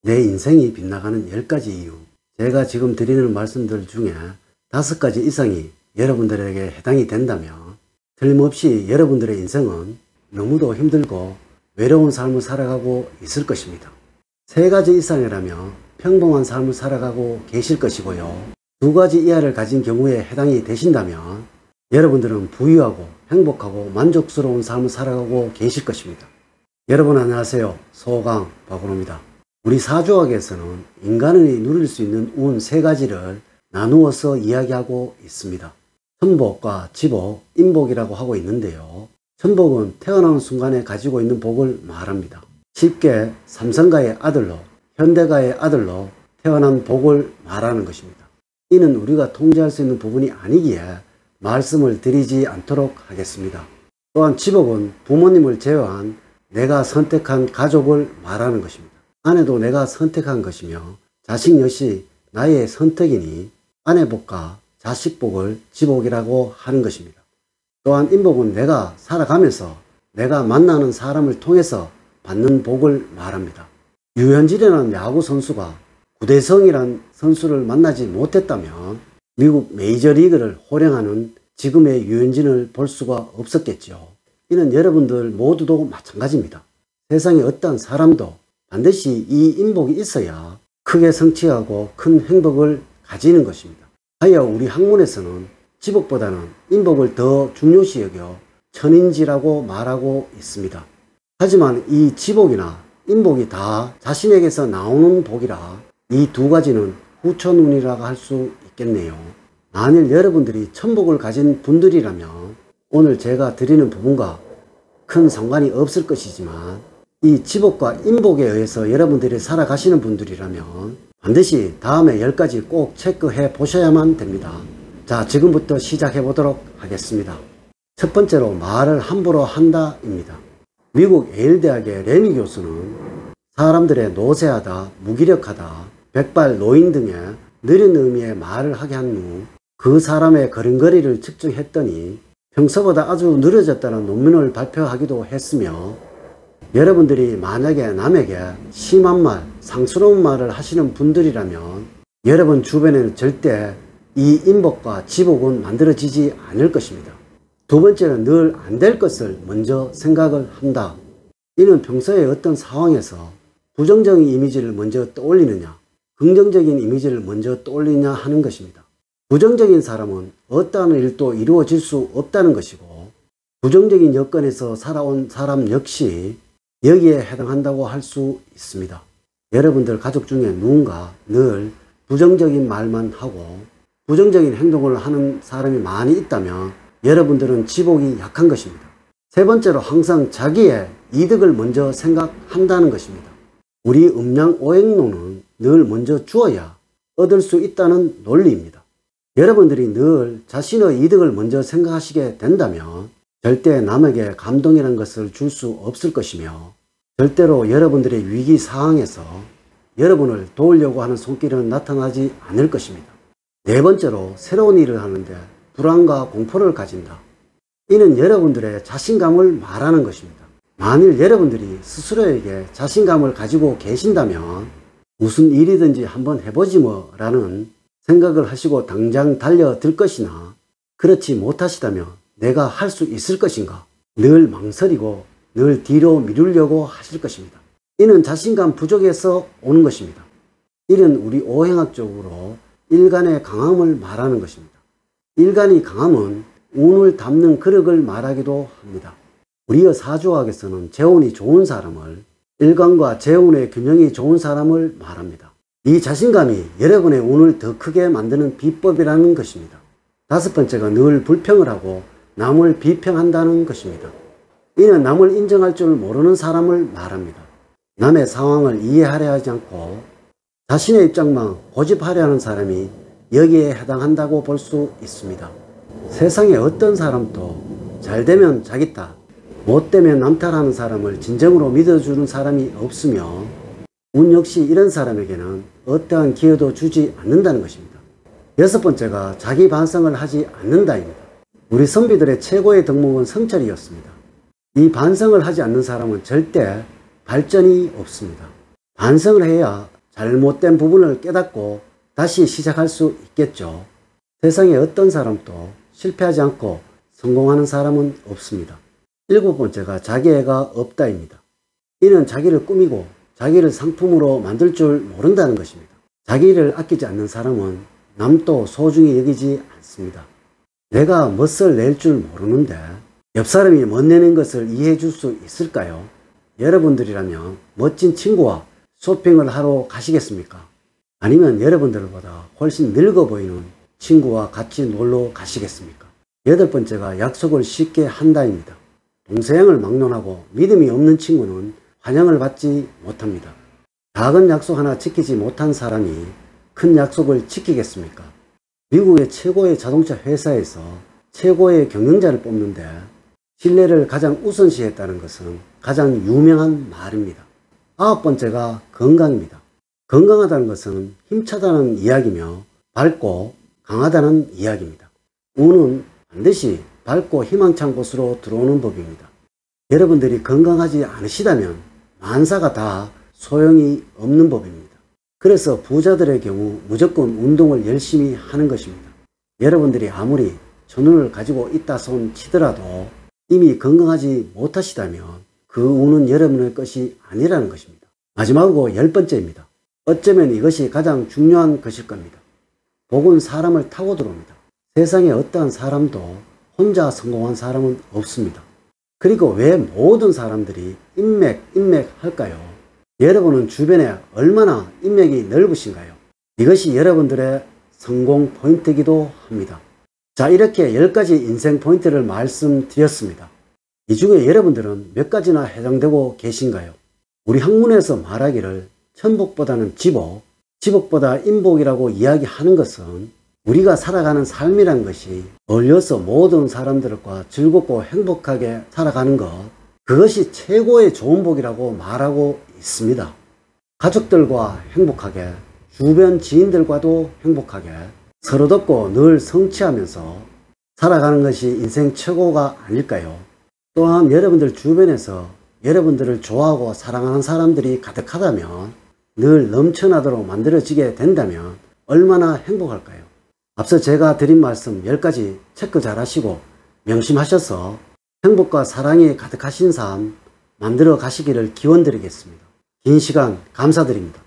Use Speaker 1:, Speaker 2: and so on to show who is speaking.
Speaker 1: 내 인생이 빗나가는 10가지 이유. 제가 지금 드리는 말씀들 중에 5가지 이상이 여러분들에게 해당이 된다면 틀림없이 여러분들의 인생은 너무도 힘들고 외로운 삶을 살아가고 있을 것입니다. 3가지 이상이라면 평범한 삶을 살아가고 계실 것이고요. 2가지 이하를 가진 경우에 해당이 되신다면 여러분들은 부유하고 행복하고 만족스러운 삶을 살아가고 계실 것입니다. 여러분 안녕하세요. 소강 박원호입니다. 우리 사주학에서는 인간이 누릴 수 있는 운 3가지를 나누어서 이야기하고 있습니다. 천복과 지복, 인복이라고 하고 있는데요. 천복은 태어나는 순간에 가지고 있는 복을 말합니다. 쉽게 삼성가의 아들로, 현대가의 아들로 태어난 복을 말하는 것입니다. 이는 우리가 통제할 수 있는 부분이 아니기에 말씀을 드리지 않도록 하겠습니다. 또한 지복은 부모님을 제외한 내가 선택한 가족을 말하는 것입니다. 아내도 내가 선택한 것이며 자식 역시 나의 선택이니 아내복과 자식복을 지복이라고 하는 것입니다. 또한 인복은 내가 살아가면서 내가 만나는 사람을 통해서 받는 복을 말합니다. 유현진이라는 야구 선수가 구대성이란 선수를 만나지 못했다면 미국 메이저리그를 호령하는 지금의 유현진을 볼 수가 없었겠죠. 이는 여러분들 모두도 마찬가지입니다. 세상에 어떤 사람도 반드시 이 인복이 있어야 크게 성취하고 큰 행복을 가지는 것입니다. 하여 우리 학문에서는 지복보다는 인복을 더 중요시 여겨 천인지라고 말하고 있습니다. 하지만 이 지복이나 인복이 다 자신에게서 나오는 복이라 이 2가지는 후천운이라고 할 수 있겠네요. 만일 여러분들이 천복을 가진 분들이라면 오늘 제가 드리는 부분과 큰 상관이 없을 것이지만 이 지복과 인복에 의해서 여러분들이 살아가시는 분들이라면 반드시 다음에 10가지 꼭 체크해 보셔야만 됩니다. 자, 지금부터 시작해 보도록 하겠습니다. 첫 번째로 말을 함부로 한다 입니다. 미국 예일대학의 레미 교수는 사람들의 노쇠하다, 무기력하다, 백발 노인 등의 느린 의미의 말을 하게 한 후 그 사람의 걸음걸이를 측정했더니 평소보다 아주 느려졌다는 논문을 발표하기도 했으며, 여러분들이 만약에 남에게 심한 말, 상스러운 말을 하시는 분들이라면 여러분 주변에는 절대 이 인복과 지복은 만들어지지 않을 것입니다. 2번째는 늘 안 될 것을 먼저 생각을 한다. 이는 평소에 어떤 상황에서 부정적인 이미지를 먼저 떠올리느냐, 긍정적인 이미지를 먼저 떠올리느냐 하는 것입니다. 부정적인 사람은 어떠한 일도 이루어질 수 없다는 것이고, 부정적인 여건에서 살아온 사람 역시 여기에 해당한다고 할 수 있습니다. 여러분들 가족 중에 누군가 늘 부정적인 말만 하고 부정적인 행동을 하는 사람이 많이 있다면 여러분들은 지복이 약한 것입니다. 3번째로 항상 자기의 이득을 먼저 생각한다는 것입니다. 우리 음양오행론은 늘 먼저 주어야 얻을 수 있다는 논리입니다. 여러분들이 늘 자신의 이득을 먼저 생각하시게 된다면 절대 남에게 감동이라는 것을 줄 수 없을 것이며, 절대로 여러분들의 위기 상황에서 여러분을 도우려고 하는 손길은 나타나지 않을 것입니다. 4번째로 새로운 일을 하는데 불안과 공포를 가진다. 이는 여러분들의 자신감을 말하는 것입니다. 만일 여러분들이 스스로에게 자신감을 가지고 계신다면 무슨 일이든지 한번 해보지 뭐 라는 생각을 하시고 당장 달려들 것이나, 그렇지 못하시다면 내가 할 수 있을 것인가 늘 망설이고 늘 뒤로 미루려고 하실 것입니다. 이는 자신감 부족에서 오는 것입니다. 이는 우리 오행학적으로 일간의 강함을 말하는 것입니다. 일간이 강함은 운을 담는 그릇을 말하기도 합니다. 우리의 사주학에서는 재운이 좋은 사람을, 일간과 재운의 균형이 좋은 사람을 말합니다. 이 자신감이 여러분의 운을 더 크게 만드는 비법이라는 것입니다. 5번째가 늘 불평을 하고 남을 비평한다는 것입니다. 이는 남을 인정할 줄 모르는 사람을 말합니다. 남의 상황을 이해하려 하지 않고 자신의 입장만 고집하려 하는 사람이 여기에 해당한다고 볼 수 있습니다. 세상에 어떤 사람도 잘 되면 자기 탓, 못 되면 남 탓하는 사람을 진정으로 믿어주는 사람이 없으며, 운 역시 이런 사람에게는 어떠한 기회도 주지 않는다는 것입니다. 6번째가 자기 반성을 하지 않는다입니다. 우리 선비들의 최고의 덕목은 성찰이었습니다. 이 반성을 하지 않는 사람은 절대 발전이 없습니다. 반성을 해야 잘못된 부분을 깨닫고 다시 시작할 수 있겠죠. 세상에 어떤 사람도 실패하지 않고 성공하는 사람은 없습니다. 7번째가 자기애가 없다입니다. 이는 자기를 꾸미고 자기를 상품으로 만들 줄 모른다는 것입니다. 자기를 아끼지 않는 사람은 남도 소중히 여기지 않습니다. 내가 멋을 낼 줄 모르는데 옆 사람이 멋내는 것을 이해해 줄 수 있을까요? 여러분들이라면 멋진 친구와 쇼핑을 하러 가시겠습니까? 아니면 여러분들보다 훨씬 늙어 보이는 친구와 같이 놀러 가시겠습니까? 8번째가 약속을 쉽게 한다입니다. 동서양을 막론하고 믿음이 없는 친구는 환영을 받지 못합니다. 작은 약속 하나 지키지 못한 사람이 큰 약속을 지키겠습니까? 미국의 최고의 자동차 회사에서 최고의 경영자를 뽑는데 신뢰를 가장 우선시했다는 것은 가장 유명한 말입니다. 9번째가 건강입니다. 건강하다는 것은 힘차다는 이야기며 밝고 강하다는 이야기입니다. 운은 반드시 밝고 희망찬 곳으로 들어오는 법입니다. 여러분들이 건강하지 않으시다면 만사가 다 소용이 없는 법입니다. 그래서 부자들의 경우 무조건 운동을 열심히 하는 것입니다. 여러분들이 아무리 천운을 가지고 있다 손 치더라도 이미 건강하지 못하시다면 그 운은 여러분의 것이 아니라는 것입니다. 마지막으로 10번째입니다. 어쩌면 이것이 가장 중요한 것일 겁니다. 복은 사람을 타고 들어옵니다. 세상에 어떠한 사람도 혼자 성공한 사람은 없습니다. 그리고 왜 모든 사람들이 인맥 할까요? 여러분은 주변에 얼마나 인맥이 넓으신가요? 이것이 여러분들의 성공 포인트이기도 합니다. 자, 이렇게 10가지 인생 포인트를 말씀드렸습니다. 이 중에 여러분들은 몇 가지나 해당되고 계신가요? 우리 학문에서 말하기를 천복보다는 지복, 지복보다 인복이라고 이야기하는 것은 우리가 살아가는 삶이란 것이 어울려서 모든 사람들과 즐겁고 행복하게 살아가는 것, 그것이 최고의 좋은 복이라고 말하고 있습니다. 가족들과 행복하게, 주변 지인들과도 행복하게, 서로 돕고 늘 성취하면서 살아가는 것이 인생 최고가 아닐까요? 또한 여러분들 주변에서 여러분들을 좋아하고 사랑하는 사람들이 가득하다면, 늘 넘쳐나도록 만들어지게 된다면 얼마나 행복할까요? 앞서 제가 드린 말씀 10가지 체크 잘 하시고 명심하셔서 행복과 사랑이 가득하신 삶 만들어 가시기를 기원드리겠습니다. 긴 시간 감사드립니다.